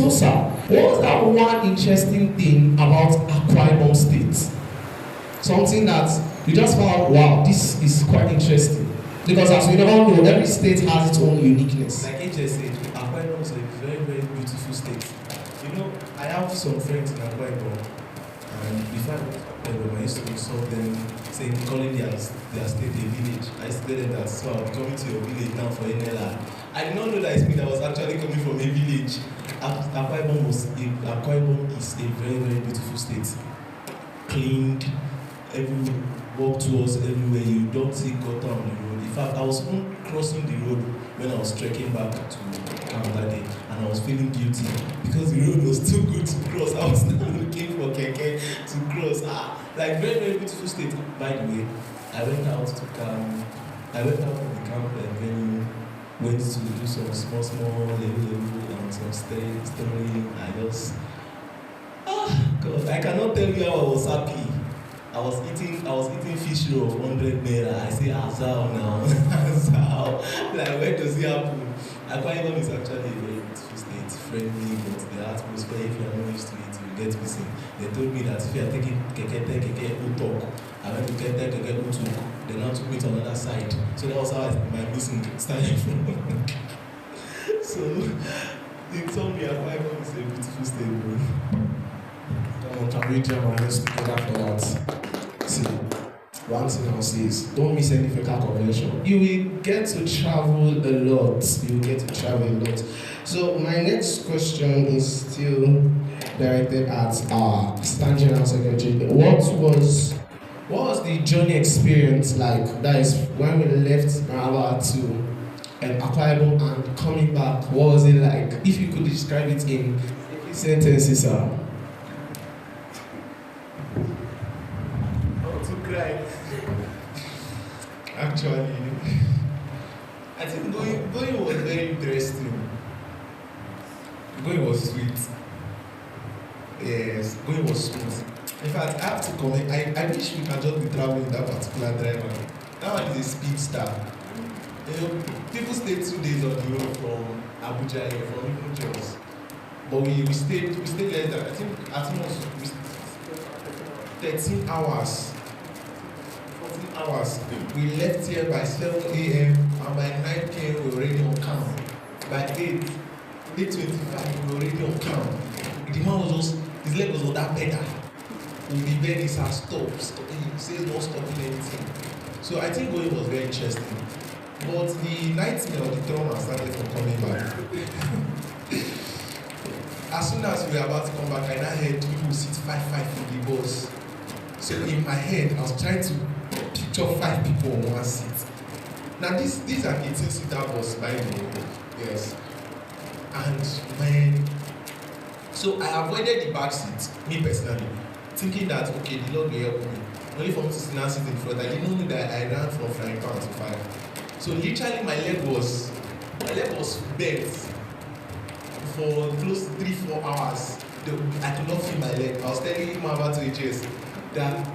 So, sir, what was that one interesting thing about Akwa Ibom State? Something that you just found, wow, this is quite interesting. Because as we all know, every state has its own uniqueness. Like AJ said, Akwa Ibom is a very, very beautiful state. You know, I have some friends in Akwa Ibom, and before I used to insult them, saying, calling their state a village. I used to tell them that, so I'll be coming to your village now for NLR'. I did not know that it means I was actually coming from a village. Akwa Ibom is a very, very beautiful state. Cleaned, everywhere, walk towards everywhere. You don't see gutter on the road. In fact, I was even crossing the road when I was trekking back to camp that day, and I was feeling guilty because the road was too good to cross. I was not looking for keke to cross. Like very, very beautiful state. By the way, I went out of the camp and then went to do some small level and some story. God, I cannot tell you how I was happy. I was eating fish roll of 100 naira. I say Azal now. Azal. Like, where does it happen? Akwa Ibom is actually a very beautiful state, friendly, but the atmosphere, if you are not used to it, you get missing. They told me that if you are taking keke utok, I went to keke utuk. They now took me to another side. So that was how my missing started from. So they told me Akwa Ibom is a beautiful state, bro. Can we jam our hands together for that? See, one thing I'll say is, don't miss any FECA convention. You will get to travel a lot. So my next question is still directed at our Stan General Secretary. What was the journey experience like? That is when we left Maraba to Akwa Ibom and coming back. What was it like? If you could describe it in sentences, sir. Cry. Actually, I think going was very interesting. Going was sweet. Yes, going was smooth. In fact, I have to comment. I wish we can just be traveling with that particular driver. That one is a speedster. You know, people stay 2 days on the road from Abuja here, from even Jos. But we stayed less than, I think at most 13 hours. We left here by 7 a.m. and by 9 p.m. we were already on camp. By 8:25 we were already on camp. The man was just, his leg was on that pedal. We'll be there, he said stop. He says not stopping anything. So I think going was very interesting. But the nightmare or the trauma started from coming back. As soon as we were about to come back, I now heard people sit 5 in the bus. So in my head, I was trying to picture 5 people on one seat. Now this is an 18-seater bus, by the way. Yes. And so I avoided the back seat, me personally, thinking that okay, the Lord will help me. Only for me to sit in front. I didn't know that I ran from frying pan to fire. So literally my leg was bent for close to 3-4 hours. I could not feel my leg. I was telling him about to HS that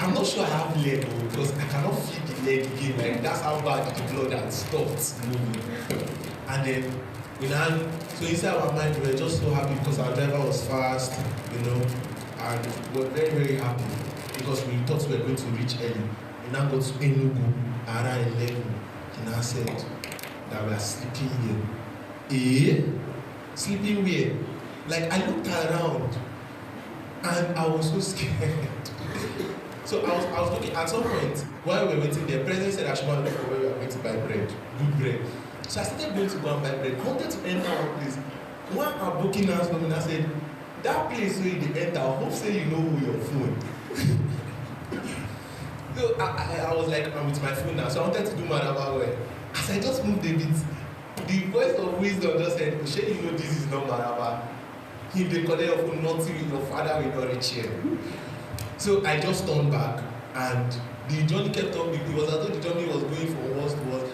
I'm not sure I have leg because I cannot feel the leg again. Like that's how bad the blood had stopped moving. And then so inside our mind we were just so happy because our driver was fast, and we were very, very happy because we thought we were going to reach early. We now got to Enugu around 11. He now said that we are sleeping here. Sleeping where? Like I looked around and I was so scared. So I was looking at some point while we were waiting there. President said I should not look for where we were going to buy bread, good bread. So I started going to go and buy bread. I wanted to enter one place. One our booking house woman said, that place where you enter, I hope say you know who your phone. So I was like, I'm with my phone now. So I wanted to do my other way. As I just moved a bit, the voice of wisdom just said, Oshe, you know this is not Maraba. If they collect your phone, nothing, your father will not reach here. So I just turned back and the journey kept on me. It was as though the journey was going from worse to worse.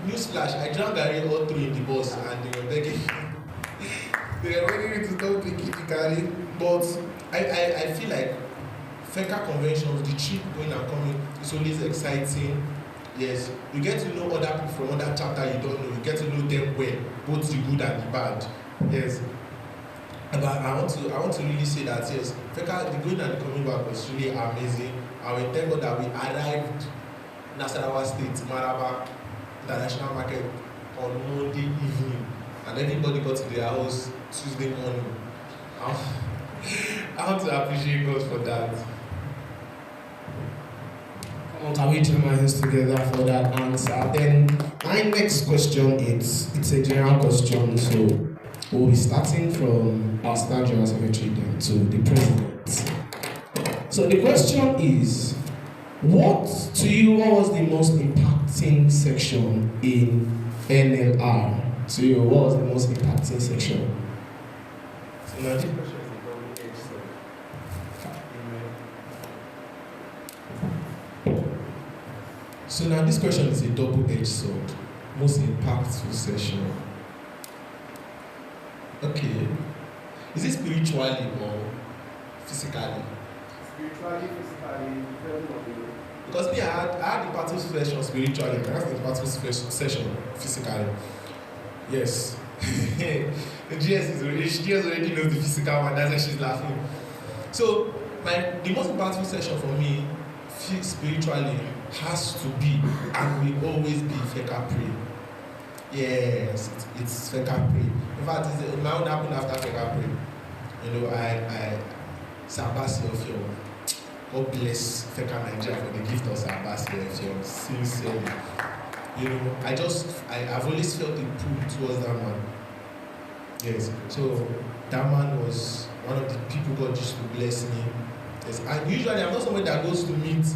Newsflash, I drank Gary all through in the bus and they were begging. They were begging me to stop taking Gary. But I feel like FECA conventions, the trip going and coming, is always exciting. Yes, you get to know other people from other chapter you don't know. You get to know them well, both the good and the bad. Yes. But I want to really say that yes, Feka, the going and the coming back was really amazing. And we thank God that we arrived in Nasarawa State, Maraba International Market on Monday evening, and everybody got to their house Tuesday morning. I want to appreciate God for that. Come on, can we join my hands together for that answer? Then my next question is it's a general question, so we'll be starting from our Star General Secretary then to the President. So the question is, what was the most impacting section in NLR? To you, what was the most impacting section? So now this question is a double-edged sword. So now this question is a double-edged sword. Most impactful session. Okay. Is it spiritually or physically? Spiritually, physically, depending on the. Because me, I had the battle session spiritually, and I had the battle session physically. Yes. The GS already knows the physical one, that's why she's laughing. So the most impactful session for me, spiritually, has to be and will always be Feka Pray. Yes, it's Feka Pray. In fact, it might not happen after Feka Pray. You know, I Sabasi of your God bless Feka Nigeria for the gift of Sabasi of your sincerely. You know, I've always felt the pull towards that man. Yes, so that man was one of the people God used to bless me. Yes, and usually I'm not someone that goes to meet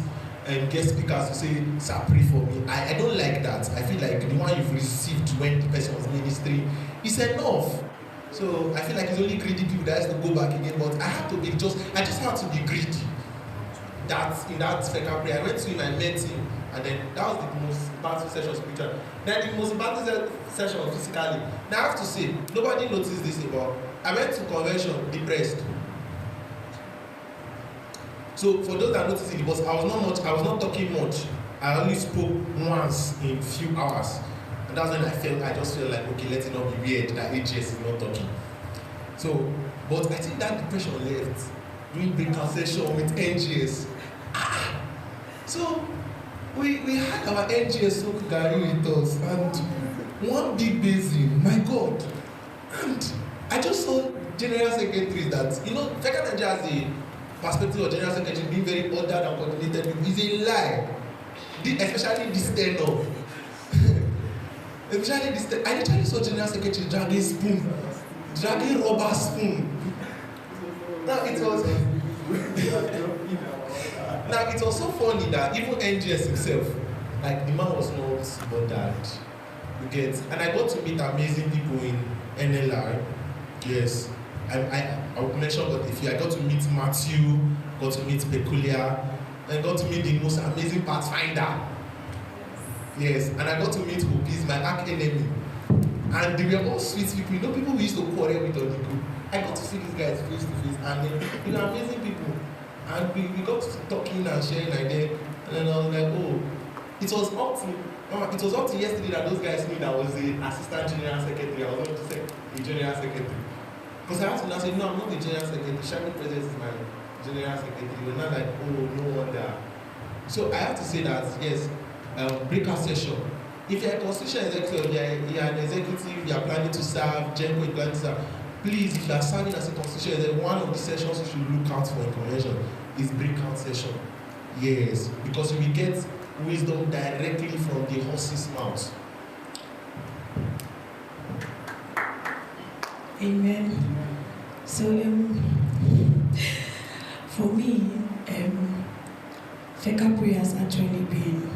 and guest speakers to say, "Sir, pray for me." I don't like that. I feel like the one you've received when the person was ministering is enough. So I feel like it's only greedy people that has to go back again. But I just have to be greedy. That in that Feka prayer, I went to him, I met him, and then that was the most impactful session spiritually. Then the most impactful session physically. Now I have to say, nobody noticed this about. I went to convention depressed. So for those that noticed it, because I was not talking much. I only spoke once in few hours. And that's when I just felt like, okay, let it not be weird that AGS is not talking. So, but I think that depression left during breakout session with NGS. So we had our NGS Okugari with us and one big basin, my God. And I just saw general secretaries that, you know, Feka Nigeria has a perspective of general secretary being very ordered and coordinated is a lie. Especially this tenor. Especially this tenor. I literally saw general secretary dragging spoon, dragging rubber spoon. Now it was so funny that even NGS himself, like the man was not bothered. You get, and I got to meet amazing people in NLR. Yes. I would mention, but I got to meet Matthew, got to meet Peculiar, and got to meet the most amazing Pathfinder. Yes, and I got to meet Hope, he's my arch enemy. And they were all sweet people, you know, people we used to quarrel with on the group. I got to see these guys face to face, and they were amazing people. And we got to talking and sharing ideas, and then I was like, oh, it was up to yesterday that those guys knew that I was the assistant general secretary. I was going to say the general secretary. Because I asked him, I said, no, I'm not the general secretary. Shami President is my general secretary. We're not like, oh, no wonder. So I have to say that, yes, breakout session. If you're a constitution executive, you're an executive, you're planning to serve, Genco is planning to serve, please, if you are serving as a constitution executive, one of the sessions you should look out for in convention is breakout session. Yes, because you will get wisdom directly from the horse's mouth. Amen. So, for me, Feka Prayer has actually been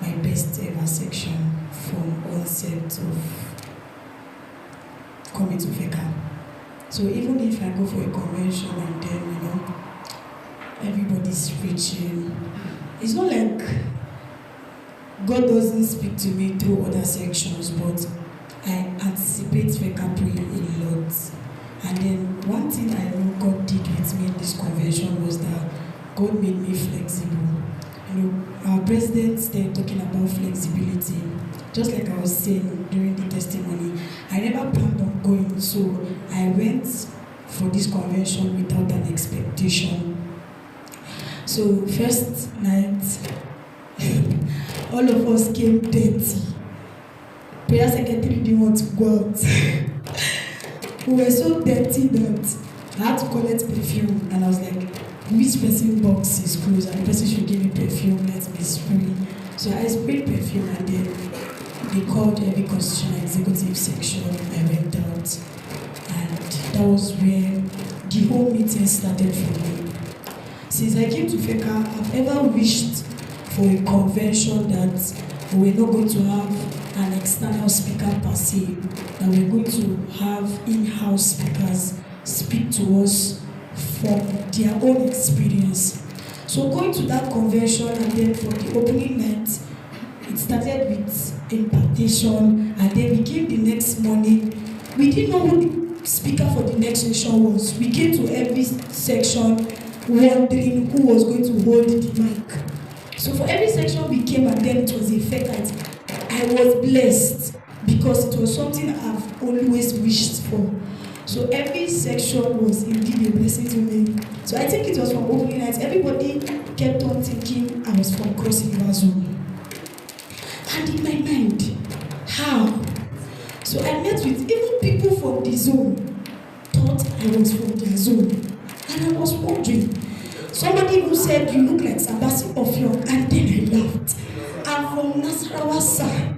my best ever section from onset of coming to Feka. So even if I go for a convention and then, you know, everybody's preaching, it's not like God doesn't speak to me through other sections, but I anticipate Feka Prayer a lot. And then one thing I know God did with me in this convention was that God made me flexible. You know, our president there talking about flexibility. Just like I was saying during the testimony, I never planned on going, so I went for this convention without an expectation. So first night, all of us came dirty. Prayer secretary didn't want to go out. We were so dirty that I had to collect perfume, and I was like, which person box is closed and the person should give me perfume, let me spray. So I sprayed perfume, and then they called every constitutional executive section. I went out, and that was where the whole meeting started for me. Since I came to FECA, I've ever wished for a convention that we're not going to have an external speaker per se, that we're going to have in-house speakers speak to us from their own experience. So going to that convention, and then for the opening night, it started with impartation, and then we came the next morning. We didn't know who the speaker for the next section was. We came to every section wondering who was going to hold the mic. So for every section we came, and then it was a FECA. I was blessed because it was something I've always wished for. So every section was indeed a blessing to me. So I think it was from opening night. Everybody kept on thinking I was from Cross River Zone. And in my mind, how? So I met with even people from the zone, thought I was from their zone. And I was wondering. Somebody who said, you look like Sabasi Offion, and then I laughed. I'm from Nasarawa, sir.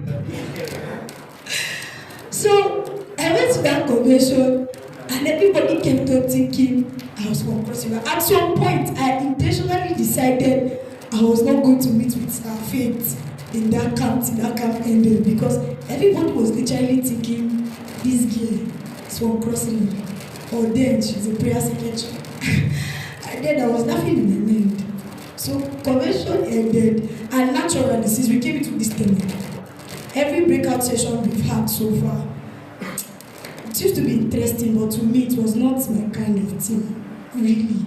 So I went to that convention, and everybody kept on thinking I was from Cross River. At some point, I intentionally decided I was not going to meet with our faith in that camp till that camp ended, because everybody was literally thinking this girl is from Cross River, or then she's a prayer secretary. And then I was laughing in my mind. So convention ended, and naturally, since we came into this thing, every breakout session we've had so far, it used to be interesting, but to me it was not my kind of thing, really.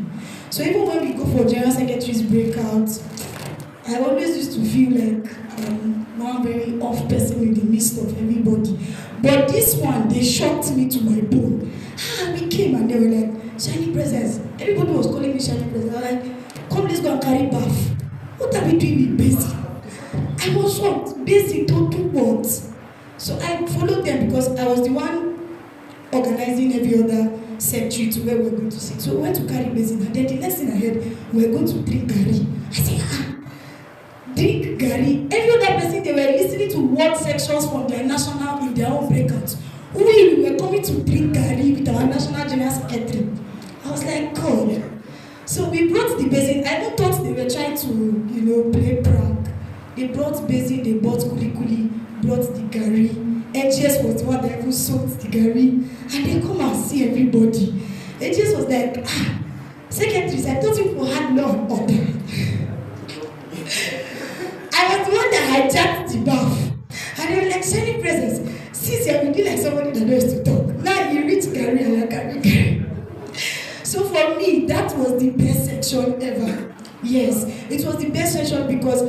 So even when we go for general secretary's breakout, I always used to feel like one very off person in the midst of everybody. But this one, they shocked me to my bone. We came and they were like, shiny presence. Everybody was calling me shiny presence. I was like, come, let's go and carry bath. What are we doing with basic? I was shocked. Basic, don't do what? So I followed them because I was the one organizing every other secretary to where we were going to sit. So we went to carry basic, and then the next thing I heard, we were going to drink gari. I said, drink gari. Every other person, they were listening to word sections from their national in their own breakouts. We were coming to drink gari with our national general secretary. I was like, God. So we brought the basin. I don't thought they were trying to, play prank. They brought basin, they bought kuli, brought the gari. NGS was the one that even sold the gari. And they come and see everybody. NGS was like, secretaries, I thought you had law and order. I was the one that hijacked the bath. And they were like, shiny presence. Since you're looking like somebody that knows to talk. Now you reach gari and you're carrying gari. So for me, that was the best section ever. Yes, it was the best section because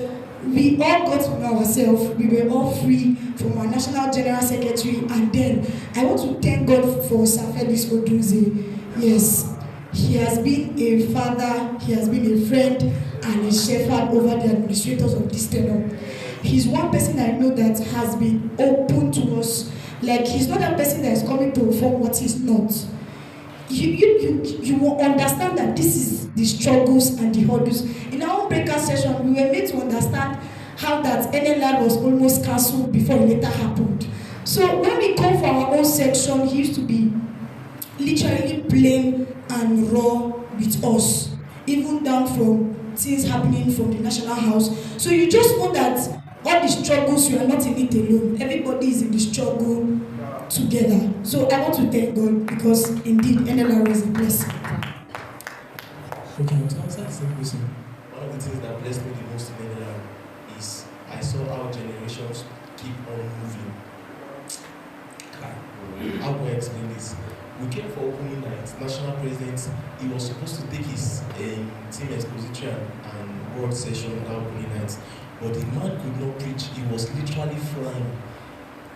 we all got to know ourselves. We were all free from our national general secretary. And then I want to thank God for Sir Felix Oduze. Yes, he has been a father, he has been a friend and a shepherd over the administrators of this tenure. He's one person I know that has been open to us. Like, he's not a person that is coming to perform what he's not. You will understand that this is the struggles and the hurdles. In our own breakout session, we were made to understand how that NLR was almost cancelled before it later happened. So when we come for our own section, he used to be literally plain and raw with us, even down from things happening from the National House. So you just know that all the struggles, you are not in it alone. Everybody is in the struggle together. So I want to thank God because indeed NLR is a blessing. Okay, to answer the same question. One of the things that blessed me the most in NLR is I saw how generations keep on moving. How can I explain this? We came for opening night, national president, he was supposed to take his team exposition and word session that opening night, but the man could not preach. He was literally flying.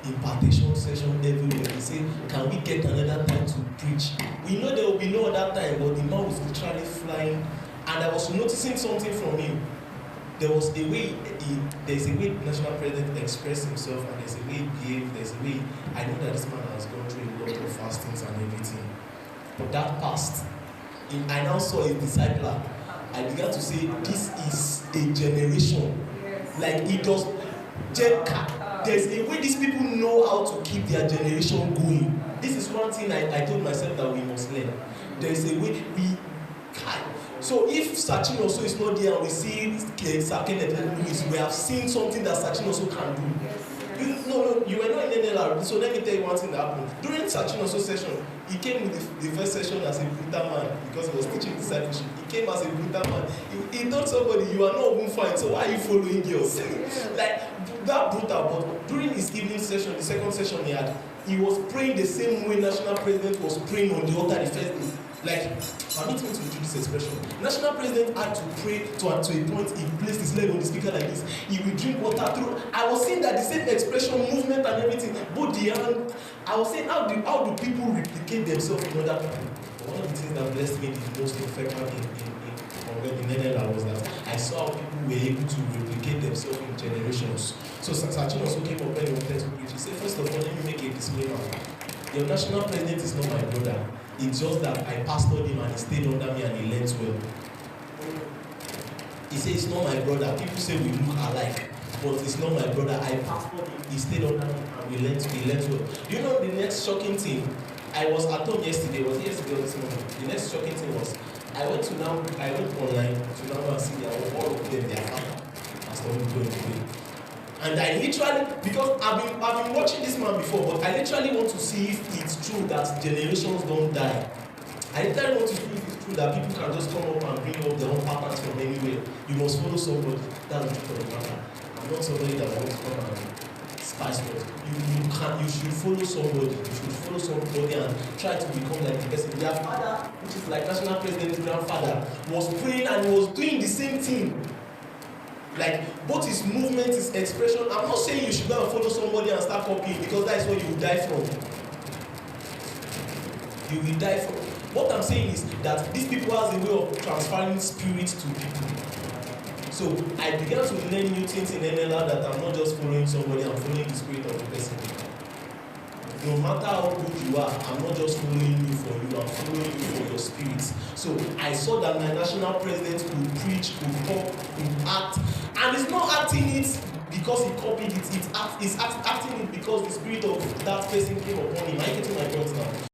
impartation session everywhere. They say, can we get another time to preach? We know there will be no other time, but the man was literally flying. And I was noticing something from him. There's a way the national president expressed himself, and there's a way he behaved, there's a way. I know that this man has gone through a lot of fastings and everything. But that passed. I now saw a discipler. I began to say, this is a generation. Like it does. There's a way these people know how to keep their generation going. This is one thing I told myself that we must learn. There's a way we can. So if Sachin also is not there and we see Sir Kenneth Lewis, we have seen something that Sachin also can do. You were not in NLR, so let me tell you one thing that happened. During Sachin also session, he came with the first session as a brutal man because he was teaching discipleship. He came as a brutal man. He told somebody, you are not even fine, so why are you following girls? Like, that brutal, but during his evening session, the second session he was praying the same way national president was praying on the altar the first day. Like, permit me to use this expression. National president had to pray to a point he placed his leg on the speaker like this. He will drink water through. I was seeing that the same expression, movement and everything, both the hand. I was saying, how do people replicate themselves in other people? One of the things that blessed me the most in NLR was that I saw how people were able to replicate themselves in generations. So Sachin also came up when he wanted to preach. He said, first of all, let me make a disclaimer. Your national president is not my brother. It's just that I pastored him and he stayed under me and he learned well. He said, it's not my brother. People say we look alike, but it's not my brother. I pastored him, he stayed under me and he learned well. Do you know the next shocking thing? I was at home yesterday, was it yesterday or this morning? The next shocking thing was, I went online to now and see all of them, their father, Pastor going to pray. And I literally, because I've been watching this man before, but I literally want to see if it's true that generations don't die. I literally want to see if it's true that people can just come up and bring up their own patterns from anywhere. You must follow somebody. That's the truth of the matter. I'm not somebody that wants to come and spice up. You should follow somebody. You should follow somebody and try to become like the person. Their father, which is like national president's grandfather, was praying and he was doing the same thing. Like, both his movement, his expression. I'm not saying you should go and follow somebody and start copying, because that is what you will die from. You will die from. What I'm saying is that these people has a way of transferring spirit to people. So I began to learn new things in NLR that I'm not just following somebody, I'm following the spirit of the person. No matter how good you are, I'm not just following you for you, I'm following you for your spirit. So I saw that my national president could preach, could talk, could act. And it's not acting it because he copied it, it's acting it because the spirit of that person came upon him. I get to my point now.